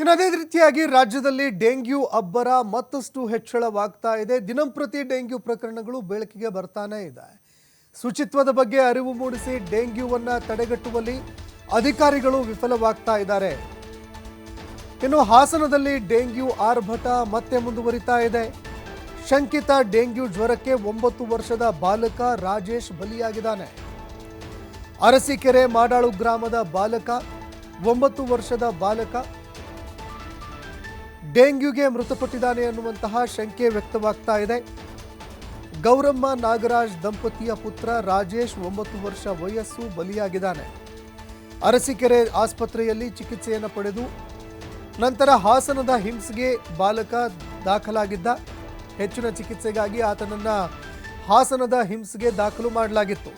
ಇನ್ನು ಅದೇ ರೀತಿಯಾಗಿ ರಾಜ್ಯದಲ್ಲಿ ಡೆಂಗ್ಯೂ ಅಬ್ಬರ ಮತ್ತಷ್ಟು ಹೆಚ್ಚಳವಾಗ್ತಾ ಇದೆ. ದಿನಂಪ್ರತಿ ಡೆಂಗ್ಯೂ ಪ್ರಕರಣಗಳು ಬೆಳಕಿಗೆ ಬರ್ತಾನೆ ಇದೆ. ಶುಚಿತ್ವದ ಬಗ್ಗೆ ಅರಿವು ಮೂಡಿಸಿ ಡೆಂಗ್ಯೂವನ್ನು ತಡೆಗಟ್ಟುವಲ್ಲಿ ಅಧಿಕಾರಿಗಳು ವಿಫಲವಾಗ್ತಾ ಇದ್ದಾರೆ. ಇನ್ನು ಹಾಸನದಲ್ಲಿ ಡೆಂಗ್ಯೂ ಆರ್ಭಟ ಮತ್ತೆ ಮುಂದುವರಿತಾ ಇದೆ. ಶಂಕಿತ ಡೆಂಗ್ಯೂ ಜ್ವರಕ್ಕೆ 9 ವರ್ಷದ ಬಾಲಕ ರಾಜೇಶ್ ಬಲಿಯಾಗಿದ್ದಾನೆ. ಅರಸೀಕೆರೆ ಮಾಡಾಳು ಗ್ರಾಮದ ಬಾಲಕ 9 ವರ್ಷದ ಬಾಲಕ ಡೆಂಗ್ಯೂಗೆ ಮೃತಪಟ್ಟಿದ್ದಾನೆ ಅನ್ನುವಂತಹ ಶಂಕೆ ವ್ಯಕ್ತವಾಗ್ತಾ ಇದೆ. ಗೌರಮ್ಮ ನಾಗರಾಜ್ ದಂಪತಿಯ ಪುತ್ರ ರಾಜೇಶ್ 9 ವರ್ಷ ವಯಸ್ಸು ಬಲಿಯಾಗಿದ್ದಾನೆ. ಅರಸೀಕೆರೆ ಆಸ್ಪತ್ರೆಯಲ್ಲಿ ಚಿಕಿತ್ಸೆಯನ್ನು ಪಡೆದು ನಂತರ ಹಾಸನದ ಹಿಮ್ಸ್ಗೆ ಬಾಲಕ ದಾಖಲಾಗಿದ್ದ. ಹೆಚ್ಚಿನ ಚಿಕಿತ್ಸೆಗಾಗಿ ಆತನನ್ನು ಹಾಸನದ ಹಿಮ್ಸ್ಗೆ ದಾಖಲು ಮಾಡಲಾಗಿತ್ತು.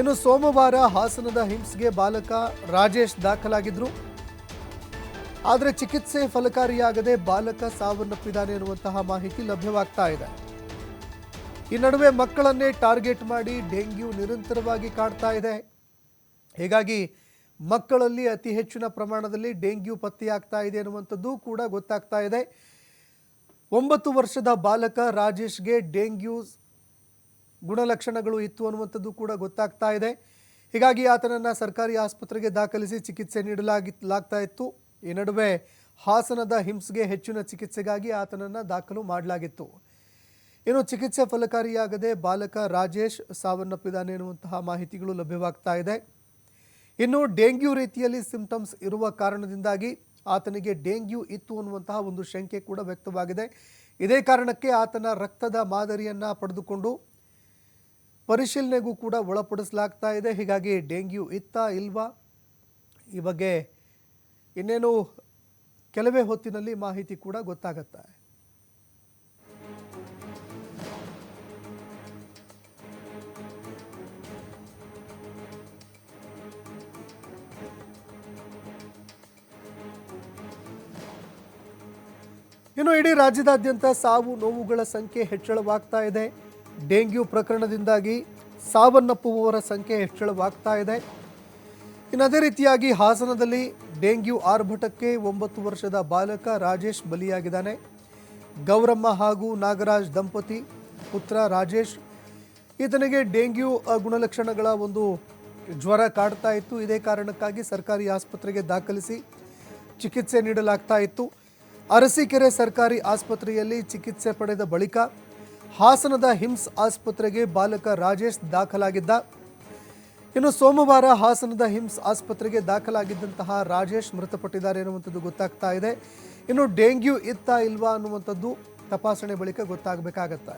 ಇನ್ನು ಸೋಮವಾರ ಹಾಸನದ ಹಿಮ್ಸ್ಗೆ ಬಾಲಕ ರಾಜೇಶ್ ದಾಖಲಾಗಿದ್ರು. ಆದರೆ ಚಿಕಿತ್ಸೆ ಫಲಕಾರಿಯಾಗದೆ ಬಾಲಕ ಸಾವನ್ನಪ್ಪಿದ್ದಾನೆ ಎನ್ನುವಂತಹ ಮಾಹಿತಿ ಲಭ್ಯವಾಗ್ತಾ ಇದೆ. ಈ ನಡುವೆ ಮಕ್ಕಳನ್ನೇ ಟಾರ್ಗೆಟ್ ಮಾಡಿ ಡೆಂಗ್ಯೂ ನಿರಂತರವಾಗಿ ಕಾಡ್ತಾ ಇದೆ. ಹೀಗಾಗಿ ಮಕ್ಕಳಲ್ಲಿ ಅತಿ ಹೆಚ್ಚಿನ ಪ್ರಮಾಣದಲ್ಲಿ ಡೆಂಗ್ಯೂ ಪತ್ತೆಯಾಗ್ತಾ ಇದೆ ಎನ್ನುವಂಥದ್ದು ಕೂಡ ಗೊತ್ತಾಗ್ತಾ ಇದೆ. 9 ವರ್ಷದ ಬಾಲಕ ರಾಜೇಶ್ಗೆ ಡೆಂಗ್ಯೂ ಗುಣಲಕ್ಷಣಗಳು ಇತ್ತು ಅನ್ನುವಂಥದ್ದು ಕೂಡ ಗೊತ್ತಾಗ್ತಾ ಇದೆ. ಹೀಗಾಗಿ ಆತನನ್ನು ಸರ್ಕಾರಿ ಆಸ್ಪತ್ರೆಗೆ ದಾಖಲಿಸಿ ಚಿಕಿತ್ಸೆ ನೀಡಲಾಗ್ತಾ ಇತ್ತು. ಈ ನಡುವೆ ಹಾಸನದ ಹಿಮ್ಸ್ಗೆ ಹೆಚ್ಚಿನ ಚಿಕಿತ್ಸೆಗಾಗಿ ಆತನನ್ನು ದಾಖಲು ಮಾಡಲಾಗಿತ್ತು. ಇನ್ನು ಚಿಕಿತ್ಸೆ ಫಲಕಾರಿಯಾಗದೆ ಬಾಲಕ ರಾಜೇಶ್ ಸಾವನ್ನಪ್ಪಿದ್ದಾನೆ ಎನ್ನುವಂತಹ ಮಾಹಿತಿಗಳು ಲಭ್ಯವಾಗ್ತಾ ಇದೆ. ಇನ್ನು ಡೆಂಗ್ಯೂ ರೀತಿಯಲ್ಲಿ ಸಿಂಪ್ಟಮ್ಸ್ ಇರುವ ಕಾರಣದಿಂದಾಗಿ ಆತನಿಗೆ ಡೆಂಗ್ಯೂ ಇತ್ತು ಅನ್ನುವಂತಹ ಒಂದು ಶಂಕೆ ಕೂಡ ವ್ಯಕ್ತವಾಗಿದೆ. ಇದೇ ಕಾರಣಕ್ಕೆ ಆತನ ರಕ್ತದ ಮಾದರಿಯನ್ನು ಪಡೆದುಕೊಂಡು ಪರಿಶೀಲನೆಗೂ ಕೂಡ ಒಳಪಡಿಸಲಾಗ್ತಾ ಇದೆ. ಹೀಗಾಗಿ ಡೆಂಗ್ಯೂ ಇತ್ತಾ ಇಲ್ವಾ ಈ ಬಗ್ಗೆ ಇನ್ನೇನು ಕೆಲವೇ ಹೊತ್ತಿನಲ್ಲಿ ಮಾಹಿತಿ ಕೂಡ ಗೊತ್ತಾಗುತ್ತೆ. ಇನ್ನು ಇಡೀ ರಾಜ್ಯದಾದ್ಯಂತ ಸಾವು ನೋವುಗಳ ಸಂಖ್ಯೆ ಹೆಚ್ಚಳವಾಗ್ತಾ ಇದೆ. ಡೆಂಗ್ಯೂ ಪ್ರಕರಣದಿಂದಾಗಿ ಸಾವನ್ನಪ್ಪುವವರ ಸಂಖ್ಯೆ ಹೆಚ್ಚಳವಾಗ್ತಾ ಇದೆ. ಇನ್ನು ಅದೇ ರೀತಿಯಾಗಿ ಹಾಸನದಲ್ಲಿ ಡೆಂಗ್ಯೂ ಆರ್ಭಟಕ್ಕೆ 9 ವರ್ಷದ ಬಾಲಕ ರಾಜೇಶ್ ಬಲಿಯಾಗಿದ್ದಾನೆ. ಗೌರಮ್ಮ ಹಾಗೂ ನಾಗರಾಜ್ ದಂಪತಿ ಪುತ್ರ ರಾಜೇಶ್, ಈತನಿಗೆ ಡೆಂಗ್ಯೂ ಗುಣಲಕ್ಷಣಗಳ ಒಂದು ಜ್ವರ ಕಾಡ್ತಾ ಇತ್ತು. ಇದೇ ಕಾರಣಕ್ಕಾಗಿ ಸರ್ಕಾರಿ ಆಸ್ಪತ್ರೆಗೆ ದಾಖಲಿಸಿ ಚಿಕಿತ್ಸೆ ನೀಡಲಾಗ್ತಾ ಇತ್ತು. ಅರಸೀಕೆರೆ ಸರ್ಕಾರಿ ಆಸ್ಪತ್ರೆಯಲ್ಲಿ ಚಿಕಿತ್ಸೆ ಪಡೆದ ಬಳಿಕ ಹಾಸನದ ಹಿಮ್ಸ್ ಆಸ್ಪತ್ರೆಗೆ ಬಾಲಕ ರಾಜೇಶ್ ದಾಖಲಾಗಿದ್ದ. ಇನ್ನು ಸೋಮವಾರ ಹಾಸನದ ಹಿಮ್ಸ್ ಆಸ್ಪತ್ರೆಗೆ ದಾಖಲಾಗಿದ್ದಂತಹ ರಾಜೇಶ್ ಮೃತಪಟ್ಟಿದ್ದಾರೆ ಎನ್ನುವಂಥದ್ದು ಗೊತ್ತಾಗ್ತಾ ಇದೆ. ಇನ್ನು ಡೆಂಗ್ಯೂ ಇತ್ತಾ ಇಲ್ವಾ ಅನ್ನುವಂಥದ್ದು ತಪಾಸಣೆ ಬಳಿಕ ಗೊತ್ತಾಗಬೇಕಾಗತ್ತೆ.